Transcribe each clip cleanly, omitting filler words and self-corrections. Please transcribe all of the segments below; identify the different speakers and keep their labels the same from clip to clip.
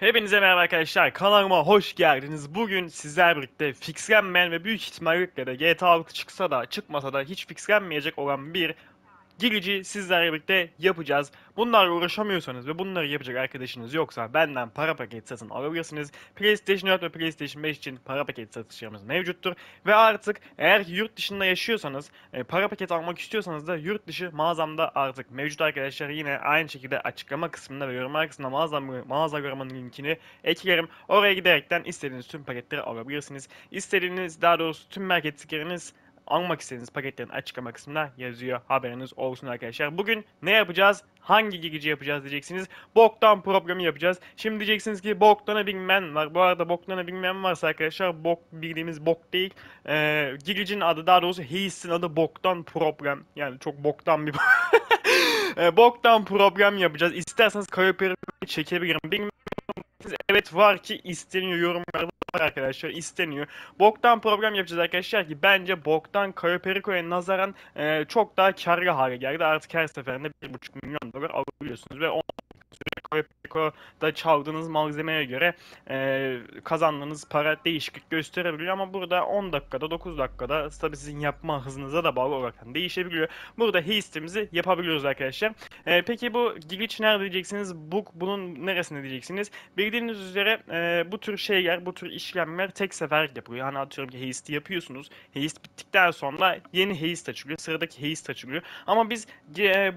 Speaker 1: Hepinize merhaba arkadaşlar, kanalıma hoş geldiniz. Bugün sizler birlikte fixlenmeyen ve büyük ihtimalle de GTA 6 çıksa da çıkmasa da hiç fixlenmeyecek olan bir girici sizlerle birlikte yapacağız. Bunlarla uğraşamıyorsanız ve bunları yapacak arkadaşınız yoksa benden para paketi satın alabilirsiniz. PlayStation 4 ve PlayStation 5 için para paketi satışlarımız mevcuttur. Ve artık eğer ki yurt dışında yaşıyorsanız para paketi almak istiyorsanız da yurt dışı mağazamda artık mevcut arkadaşlar. Yine aynı şekilde açıklama kısmında ve yorumlar kısmında mağazalarımın linkini eklerim. Oraya giderekten istediğiniz tüm paketleri alabilirsiniz. İstediğiniz, daha doğrusu tüm marketleriniz almak istediğiniz paketlerin açıklama kısmında yazıyor. Haberiniz olsun arkadaşlar. Bugün ne yapacağız? Hangi girici yapacağız diyeceksiniz. Boktan problemi yapacağız. Şimdi diyeceksiniz ki boktanı bilmeyen var. Bu arada boktanı bilmeyen varsa arkadaşlar bok bildiğimiz bok değil. Giricinin adı, daha doğrusu Heist'in adı boktan problem. Yani çok boktan bir boktan problem yapacağız. İsterseniz kayıp çekebilirim. Bilmiyorum. Evet, var ki isteniyor, yorumlarda var arkadaşlar, isteniyor. Boktan program yapacağız arkadaşlar ki bence boktan Cayo Perico'ya nazaran çok daha karlı hale geldi. Artık her seferinde 1,5 milyon dolar alabiliyorsunuz ve da çaldığınız malzemeye göre kazandığınız para değişiklik gösterebiliyor ama burada 10 dakikada 9 dakikada tabii sizin yapma hızınıza da bağlı olarak değişebiliyor. Burada heistimizi yapabiliyoruz arkadaşlar. Peki bu glitch nerede diyeceksiniz? Bunun neresinde diyeceksiniz? Bildiğiniz üzere bu tür şeyler, bu tür işlemler tek sefer yapılıyor. Hani atıyorum ki heisti yapıyorsunuz. Heist bittikten sonra yeni heist açılıyor. Sıradaki heist açılıyor. Ama biz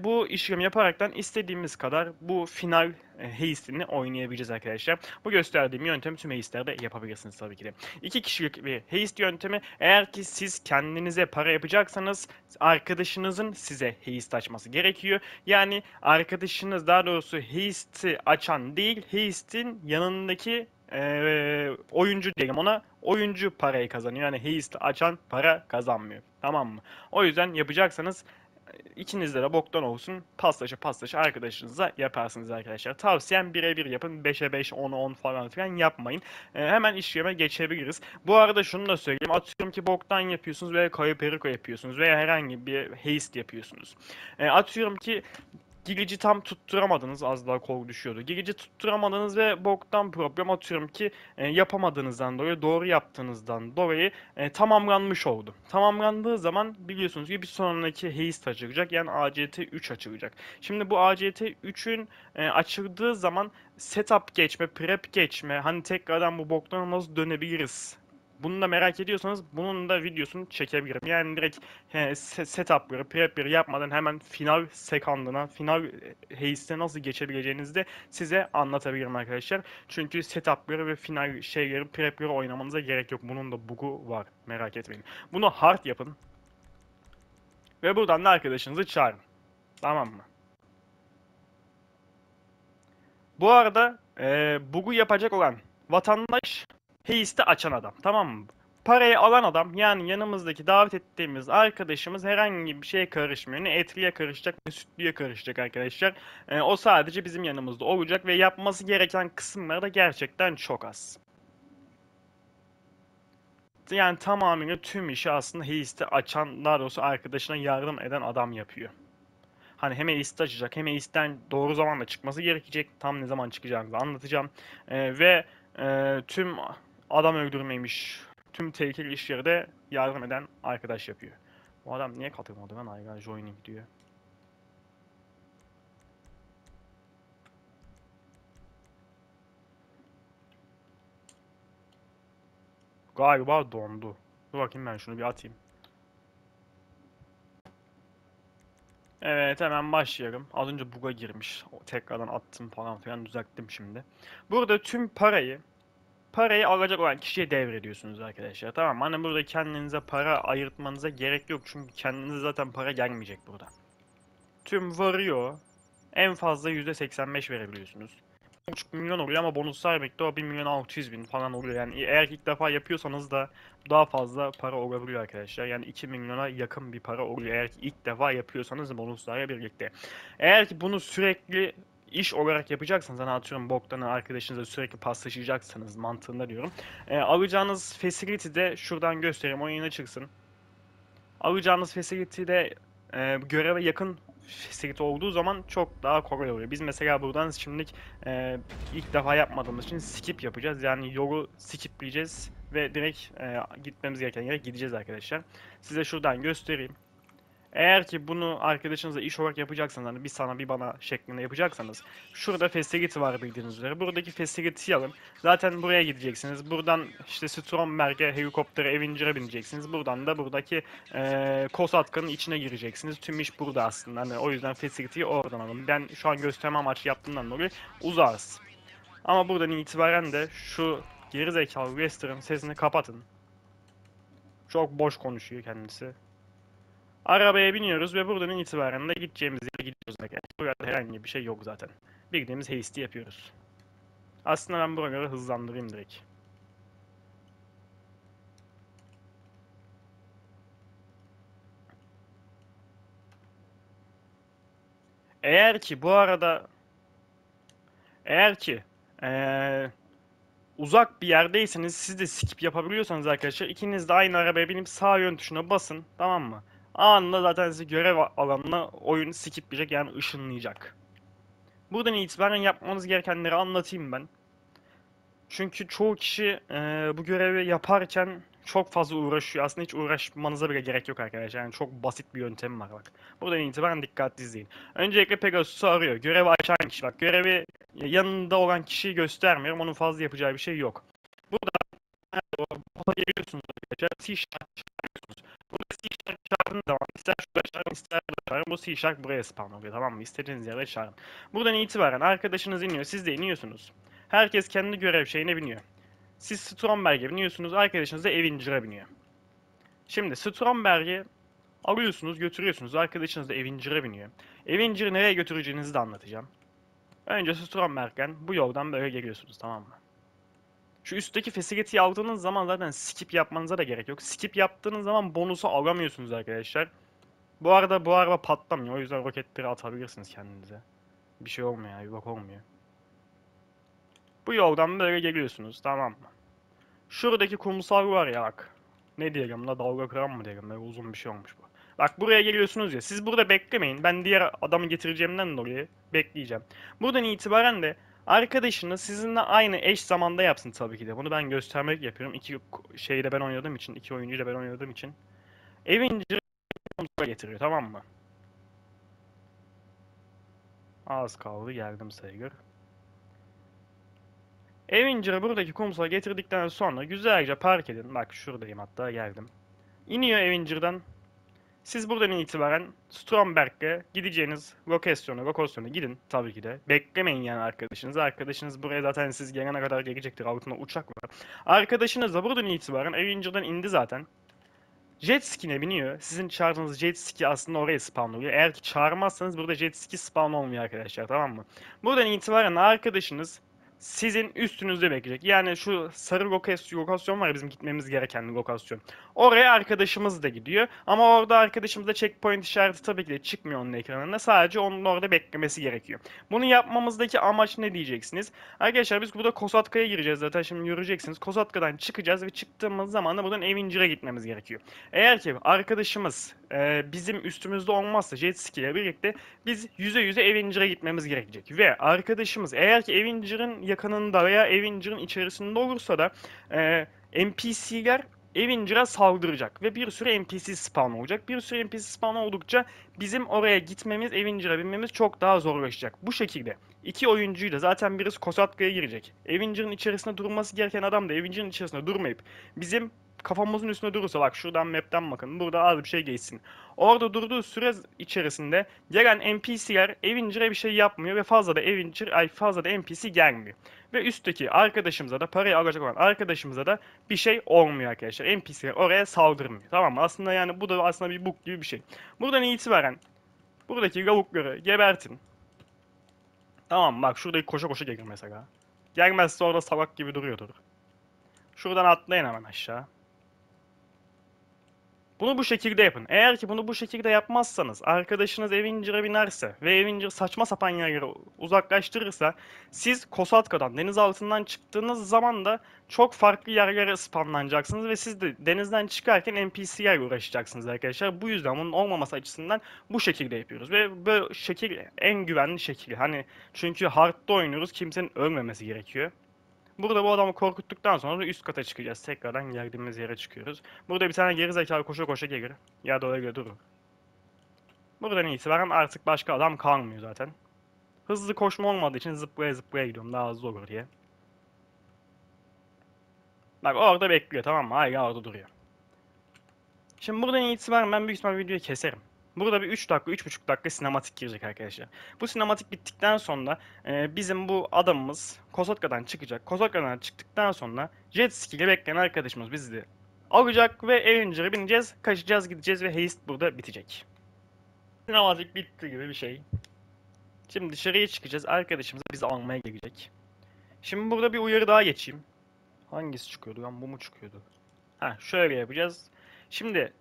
Speaker 1: bu işlemi yaparaktan istediğimiz kadar bu final heist'ini oynayabileceğiz arkadaşlar. Bu gösterdiğim yöntemi tüm heistlerde yapabilirsiniz tabii ki de. 2 kişilik bir heist yöntemi. Eğer ki siz kendinize para yapacaksanız arkadaşınızın size heist açması gerekiyor. Yani arkadaşınız, daha doğrusu heist'i açan değil, heist'in yanındaki oyuncu diyelim ona. Oyuncu parayı kazanıyor. Yani heist açan para kazanmıyor. Tamam mı? O yüzden yapacaksanız İkinizde de boktan olsun. Paslaşa arkadaşınıza yaparsınız arkadaşlar. Tavsiyem birebir yapın. 5'e 5, 10'a 10 falan filan yapmayın. Hemen işleme geçebiliriz. Bu arada şunu da söyleyeyim. Atıyorum ki boktan yapıyorsunuz veya Cayo Perico yapıyorsunuz veya herhangi bir heist yapıyorsunuz. Atıyorum ki Gigic'i tam tutturamadınız, az daha kol düşüyordu. Gigic'i tutturamadınız ve boktan problem, atıyorum ki yapamadığınızdan dolayı, doğru yaptığınızdan dolayı tamamlanmış oldu. Tamamlandığı zaman biliyorsunuz ki bir sonraki heist açılacak, yani ACT 3 açılacak. Şimdi bu ACT 3'ün açıldığı zaman setup geçme, prep geçme, hani tekrardan bu boktan nasıl dönebiliriz, bunu da merak ediyorsanız bunun da videosunu çekebilirim. Yani direkt setup'ları, prep'leri yapmadan hemen final sekandına, final heist'e nasıl geçebileceğinizi de size anlatabilirim arkadaşlar. Çünkü setup'ları ve final şeyleri, prep'leri oynamanıza gerek yok. Bunun da bug'u var. Merak etmeyin. Bunu hard yapın ve buradan da arkadaşınızı çağırın. Tamam mı? Bu arada bug'u yapacak olan vatandaş heist'i açan adam. Tamam mı? Parayı alan adam, yani yanımızdaki davet ettiğimiz arkadaşımız herhangi bir şeye karışmıyor. Ne etliye karışacak ne sütlüye karışacak arkadaşlar. O sadece bizim yanımızda olacak ve yapması gereken kısımları da gerçekten çok az. Yani tamamıyla tüm işi aslında heist'i açan, daha doğrusu arkadaşına yardım eden adam yapıyor. Hani hem Ace'de açacak hem Ace'den doğru zamanda çıkması gerekecek. Tam ne zaman çıkacağını da anlatacağım. Ve tüm adam öldürmemiş, tüm tehlikeli işleri de yardım eden arkadaş yapıyor. Bu adam niye katılmadı, ben Aygar Joining diyor. Galiba dondu. Dur bakayım, ben şunu bir atayım. Evet, hemen başlayalım. Az önce bug'a girmiş. Tekrardan attım falan filan, düzelttim şimdi. Burada tüm parayı alacak olan kişiye devrediyorsunuz arkadaşlar. Tamam mı? Hani burada kendinize para ayırtmanıza gerek yok. Çünkü kendinize zaten para gelmeyecek burada. Tüm varıyor. En fazla %85 verebiliyorsunuz. 1,5 milyon oluyor ama bonuslar birlikte o 1.600.000 falan oluyor. Yani eğer ilk defa yapıyorsanız da daha fazla para olabiliyor arkadaşlar. Yani 2 milyona yakın bir para oluyor eğer ki ilk defa yapıyorsanız bonuslarla birlikte. Eğer ki bunu sürekli iş olarak yapacaksanız, hani atıyorum boktan arkadaşınızla sürekli paslaşacaksınız mantığında diyorum. Alacağınız facility de şuradan göstereyim, oyuna çıksın. Alacağınız facility'de göreve yakın facility olduğu zaman çok daha kolay oluyor. Biz mesela buradan şimdilik ilk defa yapmadığımız için skip yapacağız. Yani yolu skipleyeceğiz ve direkt gitmemiz gereken yere gideceğiz arkadaşlar. Size şuradan göstereyim. Eğer ki bunu arkadaşınızla iş olarak yapacaksanız, hani bir sana bir bana şeklinde yapacaksanız, şurada facility var bildiğiniz üzere. Buradaki facility'yi alın. Zaten buraya gideceksiniz. Buradan işte Stromberg'e, helikoptere, Avenger'a bineceksiniz. Buradan da buradaki Kosatkan'ın içine gireceksiniz. Tüm iş burada aslında. Hani o yüzden facility'yi oradan alın. Ben şu an gösterme amaçlı yaptığımdan dolayı uzağız. Ama buradan itibaren de şu gerizekalı Wester'ın sesini kapatın. Çok boş konuşuyor kendisi. Arabaya biniyoruz ve buradan itibaren de gideceğimiz yere gidiyoruz arkadaşlar. Burada herhangi bir şey yok zaten. Bildiğimiz hasty yapıyoruz. Aslında ben buraları hızlandırayım direkt. Eğer ki bu arada eğer ki uzak bir yerdeyseniz siz de skip yapabiliyorsanız arkadaşlar ikiniz de aynı arabaya binip sağ yön tuşuna basın, tamam mı? Anında zaten sizi görev alanına oyun skipleyecek, yani ışınlayacak. Buradan itibaren yapmanız gerekenleri anlatayım ben. Çünkü çoğu kişi bu görevi yaparken çok fazla uğraşıyor. Aslında hiç uğraşmanıza bile gerek yok arkadaşlar. Yani çok basit bir yöntemi var bak. Buradan itibaren dikkatli izleyin. Öncelikle Pegasus'u arıyor. Görevi açan kişi. Bak, görevi yanında olan kişiyi göstermiyorum. Onun fazla yapacağı bir şey yok. Burada bota geliyorsunuz arkadaşlar. C-Sharp çağırıyorsunuz. Burada C-Sharp çağırdığınız zaman ister şuraya çağırın ister burada çağırın. Bu C-Sharp buraya spawn oluyor, tamam mı? İstediğiniz yere çağırın. Buradan itibaren arkadaşınız iniyor. Siz de iniyorsunuz. Herkes kendi görev şeyine biniyor. Siz Stromberg'e biniyorsunuz, arkadaşınız da Avenger'a biniyor. Şimdi Stromberg'i alıyorsunuz, götürüyorsunuz, arkadaşınız da Avenger'a biniyor. Avenger'ı nereye götüreceğinizi de anlatacağım. Önce Stromberg'den bu yoldan böyle geliyorsunuz, tamam mı? Şu üstteki facility'yi aldığınız zaman zaten skip yapmanıza da gerek yok. Skip yaptığınız zaman bonusu alamıyorsunuz arkadaşlar. Bu arada bu araba patlamıyor, o yüzden roketleri atabilirsiniz kendinize. Bir şey olmuyor yani, bir bak olmuyor. Bu yoldan böyle geliyorsunuz, tamam mı? Şuradaki kumsal var ya bak. Ne diyelim la, dalga kıran mı diyelim, böyle uzun bir şey olmuş bu. Bak, buraya geliyorsunuz ya, siz burada beklemeyin. Ben diğer adamı getireceğimden dolayı bekleyeceğim. Buradan itibaren de arkadaşınız sizinle aynı eş zamanda yapsın tabii ki de. Bunu ben göstermek yapıyorum. İki şeyde ben oynadığım için, iki oyuncuyla ben oynadığım için. Avenger kumsala getiriyor, tamam mı? Az kaldı, geldim sayılır. Avenger'ı buradaki kumsala getirdikten sonra güzelce park edin. Bak şuradayım, hatta geldim. İniyor Avenger'dan. Siz buradan itibaren Stromberg'e gideceğiniz lokasyona gidin tabii ki de. Beklemeyin yani arkadaşınızı. Arkadaşınız buraya zaten siz gelene kadar gelecektir. Altında uçak var. Arkadaşınız da buradan itibaren Avenger'dan indi zaten. Jet ski'ne biniyor. Sizin çağırdığınız jet ski aslında oraya spawn oluyor. Eğer ki çağırmazsanız burada jet ski spawn olmuyor arkadaşlar, tamam mı? Buradan itibaren arkadaşınız sizin üstünüzde bekleyecek. Yani şu sarı lokasyon var ya, bizim gitmemiz gereken lokasyon. Oraya arkadaşımız da gidiyor. Ama orada arkadaşımızda checkpoint işareti tabii ki de çıkmıyor onun ekranında. Sadece onun orada beklemesi gerekiyor. Bunu yapmamızdaki amaç ne diyeceksiniz? Arkadaşlar biz burada Kosatka'ya gireceğiz zaten, şimdi göreceksiniz. Kosatka'dan çıkacağız ve çıktığımız zaman da buradan Avenger'a gitmemiz gerekiyor. Eğer ki arkadaşımız bizim üstümüzde olmazsa jet ski ile birlikte biz yüze Avenger'a gitmemiz gerekecek. Ve arkadaşımız eğer ki Avenger'ın yakınında veya Avenger'ın içerisinde olursa da NPC'ler Avenger'a saldıracak ve bir sürü NPC spawn olacak. Bir sürü NPC spawn oldukça bizim oraya gitmemiz, Avenger'a binmemiz çok daha zorlaşacak. Bu şekilde iki oyuncuyla, zaten birisi Kosatka'ya girecek. Avenger'ın içerisinde durması gereken adam da Avenger'ın içerisinde durmayıp bizim kafamızın üstünde durursa, bak şuradan map'ten bakın, burada az bir şey geçsin. Orada durduğu süre içerisinde gelen NPC'ler Avenger'a bir şey yapmıyor ve fazla da NPC gelmiyor. Ve üstteki arkadaşımıza da, parayı alacak olan arkadaşımıza da bir şey olmuyor arkadaşlar. NPC'ler oraya saldırmıyor. Tamam mı? Aslında yani bu da aslında bir bug gibi bir şey. Buradan itibaren buradaki lavukları gebertin. Tamam mı? Bak şuradaki koşa koşa gelir mesela. Gelmezse orada salak gibi duruyordur. Şuradan atlayın hemen aşağı. Bunu bu şekilde yapın. Eğer ki bunu bu şekilde yapmazsanız, arkadaşınız Avenger'a binerse ve Avenger saçma sapan yerlere uzaklaştırırsa, siz Kosatka'dan, deniz altından çıktığınız zaman da çok farklı yerlere spamlanacaksınız ve siz de denizden çıkarken NPC'lerle uğraşacaksınız arkadaşlar. Bu yüzden bunun olmaması açısından bu şekilde yapıyoruz ve bu şekil en güvenli şekil. Hani çünkü hard'da oynuyoruz, kimsenin ölmemesi gerekiyor. Burada bu adamı korkuttuktan sonra da üst kata çıkacağız. Tekrardan geldiğimiz yere çıkıyoruz. Burada bir tane geri zekalı koşa koşa gelir. Ya da öyle durur. Buradan itibaren artık başka adam kalmıyor zaten. Hızlı koşma olmadığı için zıplaya zıplaya gidiyorum daha hızlı olur diye. Bak orada bekliyor, tamam mı? Hala orada duruyor. Şimdi buradan itibaren ben büyük ihtimal videoyu keserim. Burada bir 3 dakika, 3,5 dakika sinematik girecek arkadaşlar. Bu sinematik bittikten sonra bizim bu adamımız Kosatka'dan çıkacak. Kosatka'dan çıktıktan sonra jet ski ile bekleyen arkadaşımız bizi alacak ve Avenger'a bineceğiz, kaçacağız, gideceğiz ve heist burada bitecek. Sinematik bitti gibi bir şey. Şimdi dışarıya çıkacağız, arkadaşımız bizi almaya gelecek. Şimdi burada bir uyarı daha geçeyim. Hangisi çıkıyordu lan? Bu mu çıkıyordu? Ha, şöyle yapacağız. Şimdi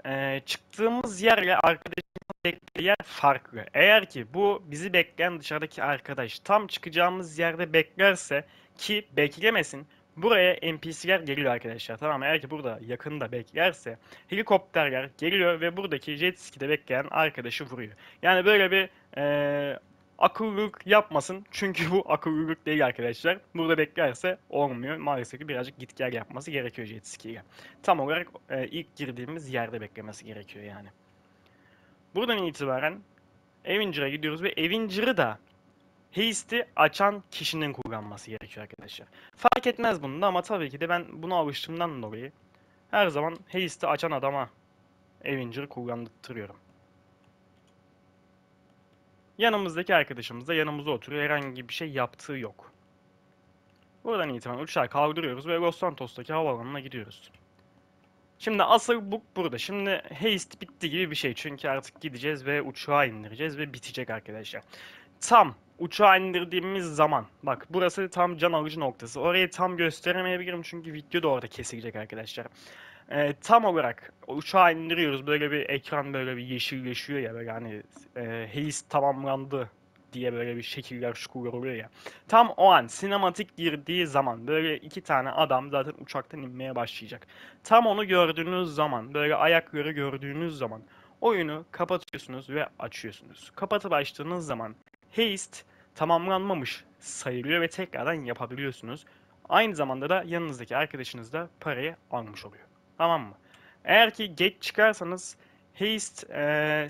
Speaker 1: çıktığımız yerle arkadaşımız beklediği yer farklı. Eğer ki bu bizi bekleyen dışarıdaki arkadaş tam çıkacağımız yerde beklerse, ki beklemesin, buraya NPC'ler geliyor arkadaşlar. Tamam mı? Eğer ki burada yakında beklerse helikopterler geliyor ve buradaki jet ski'de bekleyen arkadaşı vuruyor. Yani böyle bir akıllılık yapmasın. Çünkü bu akıllılık değil arkadaşlar. Burada beklerse olmuyor. Maalesef ki birazcık git gel yapması gerekiyor jet ski ile. Tam olarak ilk girdiğimiz yerde beklemesi gerekiyor yani. Buradan itibaren Avenger'a gidiyoruz ve Avenger'ı da Heist'i açan kişinin kullanması gerekiyor arkadaşlar. Fark etmez bunda ama tabii ki de ben buna alıştığımdan dolayı her zaman Heist'i açan adama Avenger'ı kullandırıyorum. Yanımızdaki arkadaşımız da yanımıza oturuyor. Herhangi bir şey yaptığı yok. Buradan itibaren uçağı kaldırıyoruz ve Los Santos'taki havaalanına gidiyoruz. Şimdi asıl bu burada. Şimdi heist bitti gibi bir şey. Çünkü artık gideceğiz ve uçağı indireceğiz ve bitecek arkadaşlar. Tam uçağı indirdiğimiz zaman, bak burası tam can alıcı noktası. Orayı tam gösteremeyebilirim çünkü video da orada kesilecek arkadaşlar. Tam olarak uçağı indiriyoruz. Böyle bir ekran böyle bir yeşilleşiyor ya, böyle hani heist tamamlandı diye böyle bir şekiller şukurlar oluyor ya. Tam o an sinematik girdiği zaman böyle iki tane adam zaten uçaktan inmeye başlayacak. Tam onu gördüğünüz zaman, böyle ayakları gördüğünüz zaman oyunu kapatıyorsunuz ve açıyorsunuz. Kapatıp açtığınız zaman heist tamamlanmamış sayılıyor ve tekrardan yapabiliyorsunuz. Aynı zamanda da yanınızdaki arkadaşınız da parayı almış oluyor. Tamam mı? Eğer ki geç çıkarsanız heist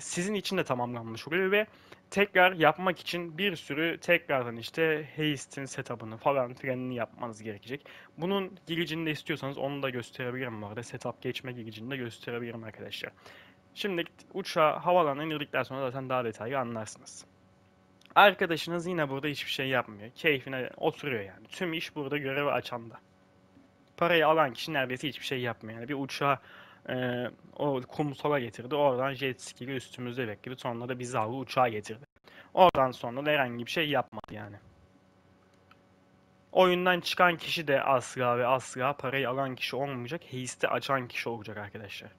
Speaker 1: sizin için de tamamlanmış oluyor ve tekrar yapmak için bir sürü tekrardan işte heist'in setup'ını falan filanını yapmanız gerekecek. Bunun giricini de istiyorsanız onu da gösterebilirim bu arada. Setup geçme giricini de gösterebilirim arkadaşlar. Şimdi uçağı havalanına indirdikten sonra zaten daha detaylı anlarsınız. Arkadaşınız yine burada hiçbir şey yapmıyor. Keyfine oturuyor yani. Tüm iş burada görevi açanda. Parayı alan kişi neredeyse hiçbir şey yapmıyor. Yani bir uçağı o kumsala getirdi. Oradan jet ski ile üstümüzde bekledi. Sonra da bizi aldı uçağa getirdi. Oradan sonra da herhangi bir şey yapmadı yani. Oyundan çıkan kişi de asla ve asla parayı alan kişi olmayacak. Heist'i açan kişi olacak arkadaşlar.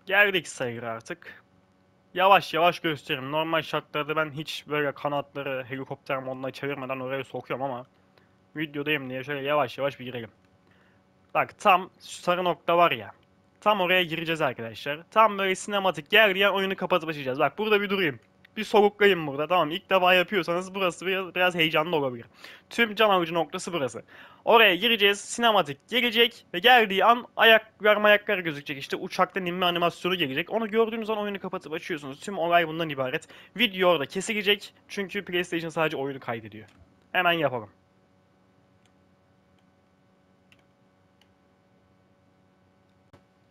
Speaker 1: Geldik sayılır artık. Yavaş yavaş gösteririm. Normal şartlarda ben hiç böyle kanatları helikopter moduna çevirmeden oraya sokuyorum ama videodayım diye şöyle yavaş yavaş bir girelim. Bak tam sarı nokta var ya. Tam oraya gireceğiz arkadaşlar. Tam böyle sinematik yer diye oyunu kapatıp açacağız. Bak burada bir durayım. Bir soluklayayım burada. Tamam, ilk defa yapıyorsanız burası biraz heyecanlı olabilir. Tüm can alıcı noktası burası. Oraya gireceğiz. Sinematik gelecek ve geldiği an ayaklar gözükecek. İşte uçaktan inme animasyonu gelecek. Onu gördüğünüz an oyunu kapatıp açıyorsunuz. Tüm olay bundan ibaret. Video orada kesilecek. Çünkü PlayStation sadece oyunu kaydediyor. Hemen yapalım.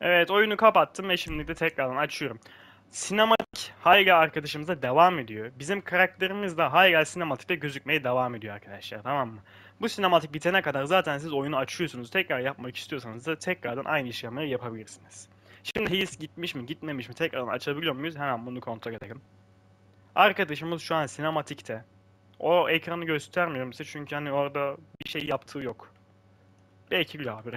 Speaker 1: Evet, oyunu kapattım ve şimdi de tekrardan açıyorum. Sinematik Hayga arkadaşımıza devam ediyor. Bizim karakterimiz de Hayga sinematikte gözükmeye devam ediyor arkadaşlar, tamam mı? Bu sinematik bitene kadar zaten siz oyunu açıyorsunuz. Tekrar yapmak istiyorsanız da tekrardan aynı işlemleri yapabilirsiniz. Şimdi his gitmiş mi gitmemiş mi tekrardan açabiliyor muyuz? Hemen bunu kontrol edelim. Arkadaşımız şu an sinematikte. O ekranı göstermiyorum size çünkü hani orada bir şey yaptığı yok. Belki bile abi.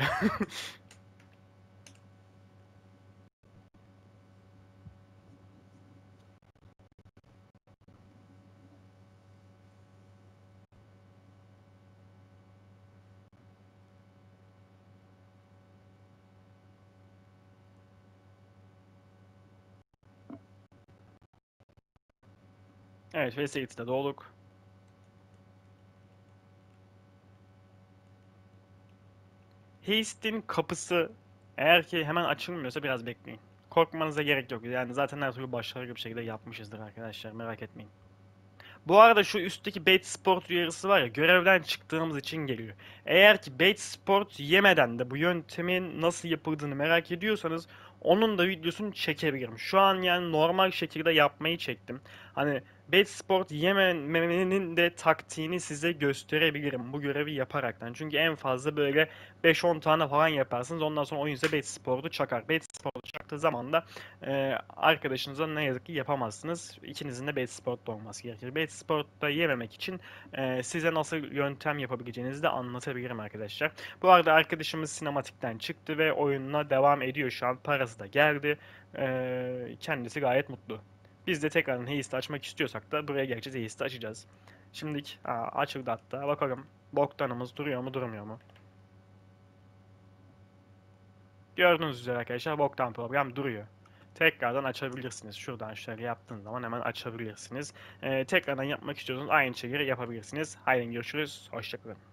Speaker 1: Evet, Facility'de doğduk. Heist'in kapısı eğer ki hemen açılmıyorsa biraz bekleyin. Korkmanıza gerek yok. Yani zaten her türlü başarılı bir şekilde yapmışızdır arkadaşlar. Merak etmeyin. Bu arada şu üstteki Bait Sport uyarısı var ya, görevden çıktığımız için geliyor. Eğer ki Bait Sport yemeden de bu yöntemin nasıl yapıldığını merak ediyorsanız onun da videosunu çekebilirim. Şu an yani normal şekilde yapmayı çektim. Hani Bait Sport yememenin de taktiğini size gösterebilirim bu görevi yaparaktan. Çünkü en fazla böyle 5-10 tane falan yaparsınız. Ondan sonra oyun size Bait Sport'u çakar. Bait Sport'u çaktığı zaman da arkadaşınıza ne yazık ki yapamazsınız. İkinizin de Bait Sport'ta olması gerekir. Bait Sport'ta yememek için size nasıl yöntem yapabileceğinizi de anlatabilirim arkadaşlar. Bu arada arkadaşımız sinematikten çıktı ve oyununa devam ediyor şu an. Parası da geldi. Kendisi gayet mutlu. Biz de tekrardan Heist'i açmak istiyorsak da buraya geleceğiz. Heist'i açacağız. Şimdilik açıldı hatta. Bakalım boktanımız duruyor mu durmuyor mu? Gördüğünüz üzere arkadaşlar boktan program duruyor. Tekrardan açabilirsiniz. Şuradan şöyle yaptığınız zaman hemen açabilirsiniz. Tekrardan yapmak istiyorsanız aynı şeyleri yapabilirsiniz. Haydi görüşürüz. Hoşçakalın.